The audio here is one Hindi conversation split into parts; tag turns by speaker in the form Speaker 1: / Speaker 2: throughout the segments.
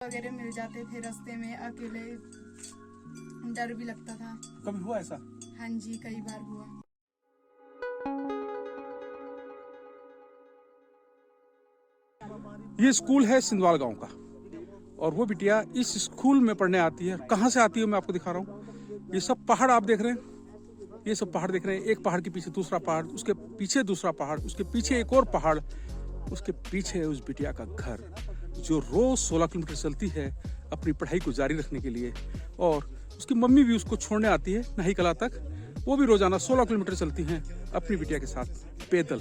Speaker 1: वगैरह मिल जाते थे रास्ते में, अकेले डर भी लगता था।
Speaker 2: कभी हुआ ऐसा?
Speaker 1: हाँ जी, कई बार हुआ।
Speaker 2: ये स्कूल है सिंधवाल गांव का और वो बिटिया इस स्कूल में पढ़ने आती है। कहाँ से आती है मैं आपको दिखा रहा हूँ। ये सब पहाड़ आप देख रहे हैं, ये सब पहाड़ देख रहे हैं। एक पहाड़ के पीछे दूसरा पहाड़, उसके पीछे दूसरा पहाड़, उसके पीछे एक और पहाड़, उसके पीछे उस बिटिया का घर, जो रोज 16 किलोमीटर चलती है अपनी पढ़ाई को जारी रखने के लिए। और उसकी मम्मी भी उसको छोड़ने आती है नही कला तक। वो भी रोजाना 16 किलोमीटर चलती हैं अपनी बिटिया के साथ पैदल।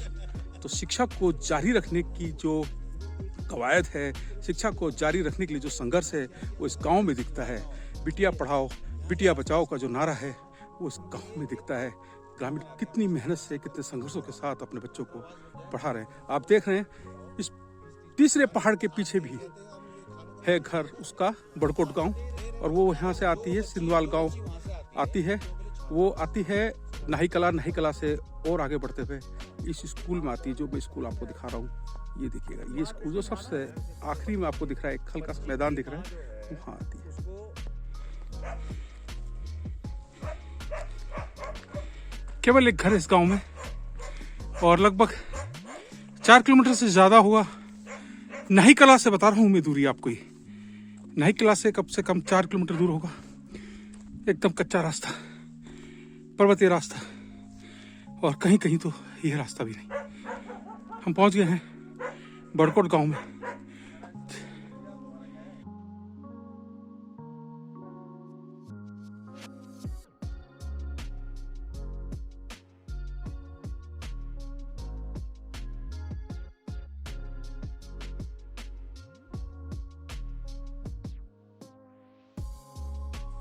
Speaker 2: तो शिक्षा को जारी रखने की जो कवायद है, शिक्षा को जारी रखने के लिए जो संघर्ष है, वो इस गांव में दिखता है। बिटिया पढ़ाओ बिटिया बचाओ का जो नारा है वो इस गांव में दिखता है। ग्रामीण कितनी मेहनत से, कितने संघर्षों के साथ अपने बच्चों को पढ़ा रहे हैं। आप देख रहे हैं इस तीसरे पहाड़ के पीछे भी है घर उसका, बड़कोट गांव। और वो यहाँ से आती है, सिंधवाल गांव आती है। वो आती है नही कला से और आगे बढ़ते हुए इस स्कूल में आती है, जो मैं स्कूल आपको दिखा रहा हूँ। ये देखिएगा, ये स्कूल जो सबसे आखिरी में आपको दिख रहा है, एक हल्का सा मैदान दिख रहा है, वहाँ आती है। केवल एक घर है इस गांव में और लगभग 4 किलोमीटर से ज्यादा हुआ। नही कला से बता रहा हूँ मैं दूरी आपको। ही नही कला से कम 4 किलोमीटर दूर होगा। एकदम कच्चा रास्ता, पर्वतीय रास्ता, और कहीं कहीं तो यह रास्ता भी नहीं। हम पहुंच गए हैं बड़कोट गांव में।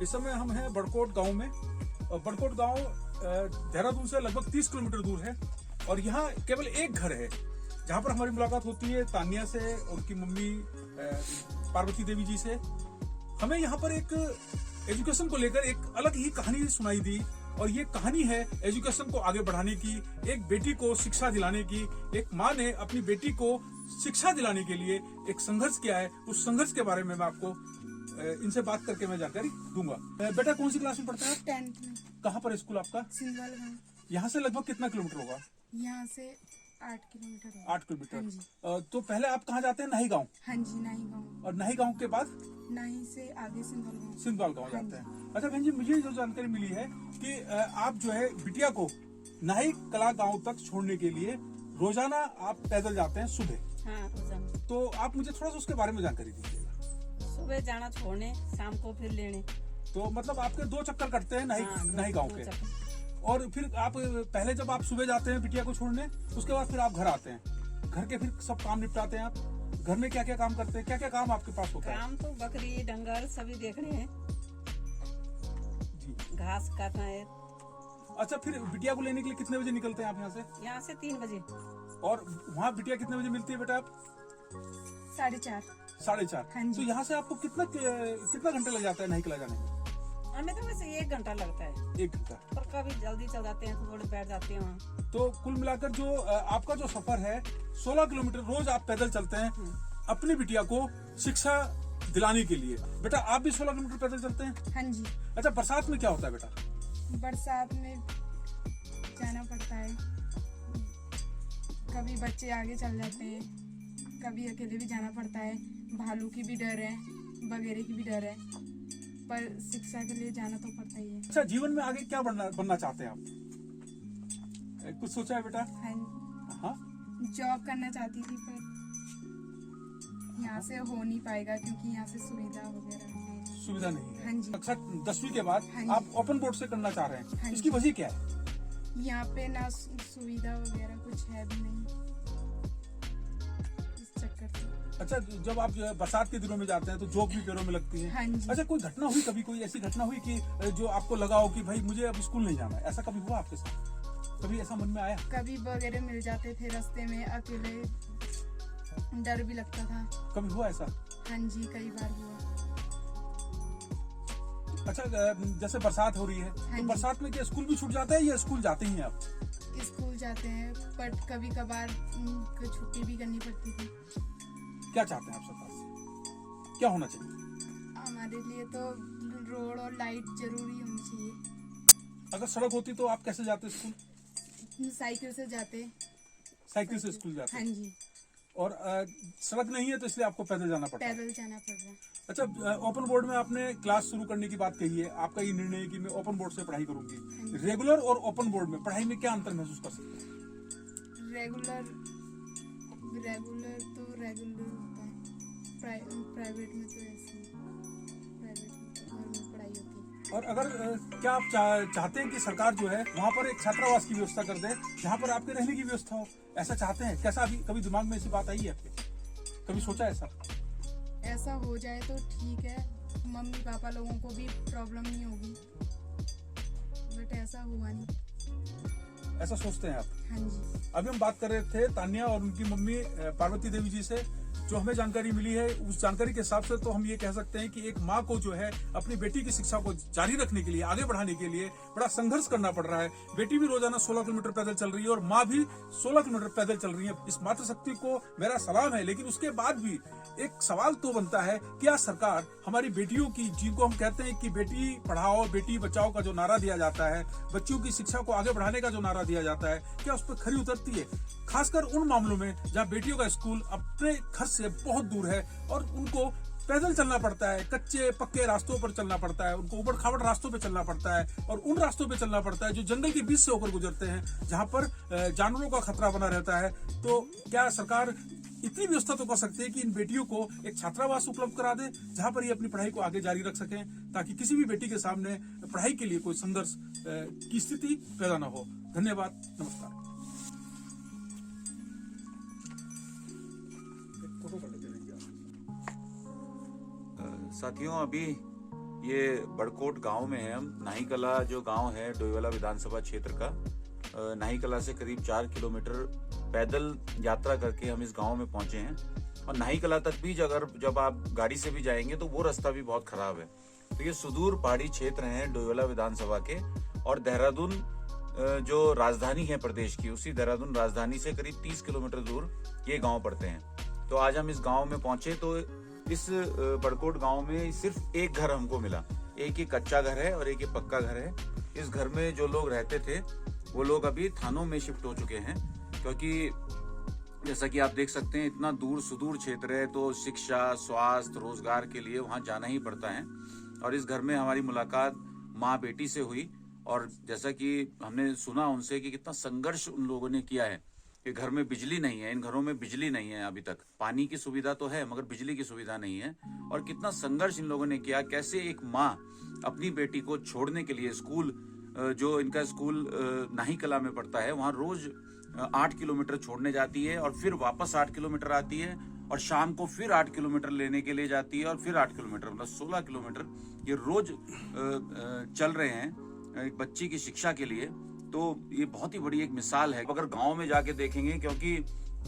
Speaker 2: इस समय हम हैं बड़कोट गांव में। और बड़कोट गांव देहरादून से लगभग 30 किलोमीटर दूर है। और यहाँ केवल एक घर है जहाँ पर हमारी मुलाकात होती है तानिया से और उनकी मम्मी पार्वती देवी जी से। हमें यहाँ पर एक एजुकेशन को लेकर एक अलग ही कहानी सुनाई दी। और ये कहानी है एजुकेशन को आगे बढ़ाने की, एक बेटी को शिक्षा दिलाने की। एक माँ ने अपनी बेटी को शिक्षा दिलाने के लिए एक संघर्ष किया है। उस संघर्ष के बारे में मैं आपको इनसे बात करके मैं जानकारी दूंगा। बेटा कौन सी क्लास में पढ़ता है?
Speaker 1: 10th में।
Speaker 2: कहाँ पर है स्कूल आपका?
Speaker 1: सिंधवाल गाँव।
Speaker 2: यहाँ से लगभग कितना किलोमीटर होगा?
Speaker 1: यहाँ से 8 किलोमीटर होगा।
Speaker 2: 8 किलोमीटर। तो पहले आप कहाँ जाते हैं? नही गाँव?
Speaker 1: हाँ जी, नही गाँव।
Speaker 2: और नही गाँव के बाद?
Speaker 1: नही से आगे
Speaker 2: सिंधवाल गाँव जाते हैं। अच्छा बहन जी, मुझे जो जानकारी मिली है कि आप जो है बिटिया को नही कला गाँव तक छोड़ने के लिए रोजाना आप पैदल जाते हैं सुबह।
Speaker 3: हाँ, रोजाना।
Speaker 2: तो आप मुझे थोड़ा सा उसके बारे में जानकारी दीजिएगा।
Speaker 3: सुबह जाना छोड़ने, शाम को फिर लेने।
Speaker 2: तो मतलब आपके 2 चक्कर कटते हैं नही गाँव के। और फिर आप पहले जब आप सुबह जाते हैं बिटिया को छोड़ने, उसके बाद फिर आप घर आते हैं। घर के फिर सब काम निपटाते हैं आप। घर में क्या क्या काम करते हैं? क्या क्या काम आपके पास होता है?
Speaker 3: काम तो बकरी डंगर सभी देखने हैं
Speaker 2: जी।
Speaker 3: घास काटना है।
Speaker 2: अच्छा, फिर बिटिया को लेने के लिए कितने बजे निकलते हैं आप यहाँ से?
Speaker 3: यहाँ से 3 बजे।
Speaker 2: और वहाँ बिटिया कितने बजे मिलती है बेटा? आप
Speaker 1: 4:30।
Speaker 2: 4:30।
Speaker 1: हाँ जी।
Speaker 2: तो यहाँ से आपको कितना घंटे लग जाता है नही कला जाने में?
Speaker 3: हमें तो वैसे 1 घंटा लगता है।
Speaker 2: 1 घंटा।
Speaker 3: पर कभी जल्दी चल जाते हैं तो थोड़े बैठ जाते हैं वहाँ।
Speaker 2: तो कुल मिलाकर जो आपका जो सफर है 16 किलोमीटर रोज आप पैदल चलते हैं अपनी बिटिया को शिक्षा दिलाने के लिए। बेटा आप भी 16 किलोमीटर पैदल चलते हैं?
Speaker 1: हाँ जी।
Speaker 2: अच्छा, बरसात में क्या होता है बेटा?
Speaker 1: बरसात में जाना पड़ता है। कभी बच्चे आगे चल जाते हैं, कभी अकेले भी जाना पड़ता है। भालू की भी डर है, बगेरे की भी डर है, पर शिक्षा के लिए जाना तो पड़ता ही है।
Speaker 2: अच्छा, जीवन में आगे क्या बनना चाहते हैं आप? कुछ सोचा है बेटा?
Speaker 1: हाँ,
Speaker 2: हाँ,
Speaker 1: जॉब करना चाहती थी पर यहाँ से हो नहीं पाएगा क्योंकि यहाँ से सुविधा वगैरह नहीं।
Speaker 2: सुविधा नहीं है।
Speaker 1: हाँ जी।
Speaker 2: अच्छा, 10वीं के बाद
Speaker 1: हाँ जी।
Speaker 2: आप ओपन बोर्ड से करना चाह रहे हैं।
Speaker 1: हाँ
Speaker 2: इसकी
Speaker 1: जी।
Speaker 2: वजह क्या है?
Speaker 1: यहाँ पे ना सुविधा वगैरह कुछ है भी नहीं, इस चक्कर से।
Speaker 2: अच्छा, जब आप जो है बरसात के दिनों में जाते हैं तो जोक भी पैरों में लगती है।
Speaker 1: हाँ जी।
Speaker 2: अच्छा, कोई घटना हुई कभी, कोई ऐसी घटना हुई कि जो आपको लगा हो कि भाई मुझे अब स्कूल नहीं जाना है? ऐसा कभी हुआ आपके साथ? कभी ऐसा मन में आया?
Speaker 1: कभी वगैरह मिल जाते थे रास्ते में, अकेले डर भी लगता था।
Speaker 2: कभी हुआ ऐसा?
Speaker 1: हाँ जी, कई बार हुआ।
Speaker 2: अच्छा, जैसे बरसात हो रही है
Speaker 1: हाँ
Speaker 2: तो
Speaker 1: जी।
Speaker 2: बरसात में क्या स्कूल भी छूट जाता है या स्कूल जाते ही हैं आप?
Speaker 1: स्कूल जाते हैं बट कभी कभार छुट्टी भी करनी पड़ती थी।
Speaker 2: क्या चाहते हैं आप सरकार से? क्या होना चाहिए?
Speaker 1: हमारे लिए तो रोड और लाइट जरूरी होनी चाहिए।
Speaker 2: अगर सड़क होती तो आप कैसे जाते स्कूल?
Speaker 1: साइकिल से जाते।
Speaker 2: साइकिल से स्कूल जाते?
Speaker 1: हाँ जी।
Speaker 2: और सड़क नहीं है तो इसलिए आपको पैदल जाना पड़ता है?
Speaker 1: पैदल जाना पड़ रहा है।
Speaker 2: अच्छा, ओपन बोर्ड में आपने क्लास शुरू करने की बात कही है, आपका ये निर्णय है कि मैं ओपन बोर्ड से पढ़ाई करूंगी। रेगुलर और ओपन बोर्ड में पढ़ाई में क्या अंतर महसूस कर सकते हैं?
Speaker 1: रेगुलर तो रेगुलर होता है, प्राइवेट में तो ऐसे प्राइवेट में तो घर में पढ़ाई होती है।
Speaker 2: और अगर क्या आप चाहते हैं कि सरकार जो है वहाँ पर एक छात्रावास की व्यवस्था कर दे जहाँ पर आपके रहने की व्यवस्था हो, ऐसा चाहते हैं? कैसा अभी कभी दिमाग में ऐसी बात आई है आपके? कभी सोचा ऐसा?
Speaker 1: ऐसा हो जाए तो ठीक है, मम्मी पापा लोगों को भी प्रॉब्लम नहीं होगी, बट ऐसा हुआ नहीं।
Speaker 2: ऐसा सोचते हैं आप?
Speaker 1: हाँ जी।
Speaker 2: अभी हम बात कर रहे थे तान्या और उनकी मम्मी पार्वती देवी जी से। जो हमें जानकारी मिली है उस जानकारी के हिसाब से तो हम ये कह सकते हैं कि एक माँ को जो है अपनी बेटी की शिक्षा को जारी रखने के लिए, आगे बढ़ाने के लिए बड़ा संघर्ष करना पड़ रहा है। बेटी भी रोजाना 16 किलोमीटर पैदल चल रही है और माँ भी 16 किलोमीटर पैदल चल रही है। इस मातृशक्ति को मेरा सलाम है, लेकिन उसके बाद भी एक सवाल तो बनता है, क्या सरकार हमारी बेटियों की, जिनको हम कहते हैं कि बेटी पढ़ाओ बेटी बचाओ का जो नारा दिया जाता है, बच्चियों की शिक्षा को आगे बढ़ाने का जो नारा दिया जाता है, क्या उस पर खरी उतरती है? खासकर उन मामलों में जहाँ बेटियों का स्कूल अपने घर से बहुत दूर है और उनको पैदल चलना पड़ता है, कच्चे पक्के रास्तों पर चलना पड़ता है, उनको उबड़ खाबड़ रास्तों पे चलना पड़ता है और उन रास्तों पे चलना पड़ता है जो जंगल के बीच से होकर गुजरते हैं, जहाँ पर जानवरों का खतरा बना रहता है। तो क्या सरकार इतनी व्यवस्था तो कर सकती है कि इन बेटियों को एक छात्रावास उपलब्ध करा दे जहाँ पर ये अपनी पढ़ाई को आगे जारी रख सकें, ताकि किसी भी बेटी के सामने पढ़ाई के लिए कोई संघर्ष की स्थिति पैदा न हो। धन्यवाद, नमस्कार।
Speaker 4: साथियों, अभी ये बड़कोट गांव में है हम। नाही कला जो गांव है डोईवाला विधानसभा क्षेत्र का, नाही कला से करीब 4 किलोमीटर पैदल यात्रा करके हम इस गांव में पहुंचे हैं। और नाही कला तक भी जब आप गाड़ी से भी जाएंगे तो वो रास्ता भी बहुत खराब है। तो ये सुदूर पहाड़ी क्षेत्र हैं डोईवाला विधानसभा के, और देहरादून जो राजधानी है प्रदेश की, उसी देहरादून राजधानी से करीब 30 किलोमीटर दूर ये गाँव पड़ते हैं। तो आज हम इस गाँव में पहुंचे तो इस बड़कोट गांव में सिर्फ एक घर हमको मिला। एक ही कच्चा घर है और एक ही पक्का घर है। इस घर में जो लोग रहते थे वो लोग अभी थानों में शिफ्ट हो चुके हैं, क्योंकि जैसा कि आप देख सकते हैं इतना दूर सुदूर क्षेत्र है, तो शिक्षा, स्वास्थ्य, रोजगार के लिए वहां जाना ही पड़ता है। और इस घर में हमारी मुलाकात माँ बेटी से हुई, और जैसा कि हमने सुना उनसे कि कितना संघर्ष उन लोगों ने किया है कि घर में बिजली नहीं है, इन घरों में बिजली नहीं है अभी तक। पानी की सुविधा तो है मगर बिजली की सुविधा नहीं है, और कितना संघर्ष इन लोगों ने किया। कैसे एक माँ अपनी बेटी को छोड़ने के लिए स्कूल, जो इनका स्कूल नाही कला में पड़ता है, वहाँ रोज 8 किलोमीटर छोड़ने जाती है और फिर वापस 8 किलोमीटर आती है, और शाम को फिर 8 किलोमीटर लेने के लिए जाती है और फिर 8 किलोमीटर, मतलब 16 किलोमीटर ये रोज चल रहे हैं एक बच्ची की शिक्षा के लिए। तो ये बहुत ही बड़ी एक मिसाल है। अगर गांव में जाके देखेंगे, क्योंकि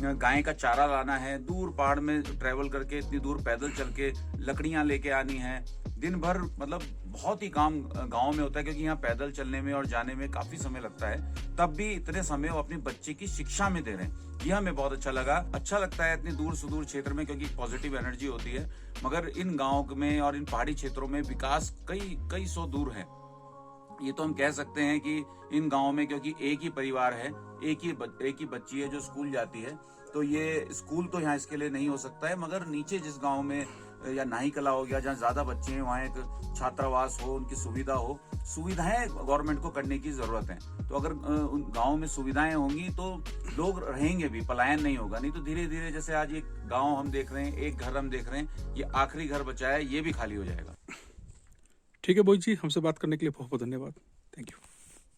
Speaker 4: गाय का चारा लाना है, दूर पहाड़ में ट्रेवल करके इतनी दूर पैदल चल के लकड़ियां लेके आनी है, दिन भर मतलब बहुत ही काम गांव में होता है, क्योंकि यहाँ पैदल चलने में और जाने में काफी समय लगता है। तब भी इतने समय वो अपनी बच्चे की शिक्षा में दे रहे हैं, यह हमें बहुत अच्छा लगा। अच्छा लगता है इतनी दूर सुदूर क्षेत्र में, क्योंकि पॉजिटिव एनर्जी होती है। मगर इन गाँव में और इन पहाड़ी क्षेत्रों में विकास कई सौ दूर है। ये तो हम कह सकते हैं कि इन गाँव में, क्योंकि एक ही परिवार है, एक ही बच्ची है जो स्कूल जाती है, तो ये स्कूल तो यहाँ इसके लिए नहीं हो सकता है। मगर नीचे जिस गांव में या नाही कला हो गया, जहाँ ज्यादा बच्चे हैं, वहाँ एक छात्रावास हो, उनकी सुविधा हो, सुविधाएं गवर्नमेंट को करने की जरूरत है। तो अगर उन गाँव में सुविधाएं होंगी तो लोग रहेंगे भी, पलायन नहीं होगा। नहीं तो धीरे धीरे, जैसे आज एक गाँव हम देख रहे हैं, एक घर हम देख रहे हैं, ये आखिरी घर बचा है, ये भी खाली हो जाएगा।
Speaker 2: ठीक है बोई जी, हमसे बात करने के लिए बहुत बहुत धन्यवाद। Thank you.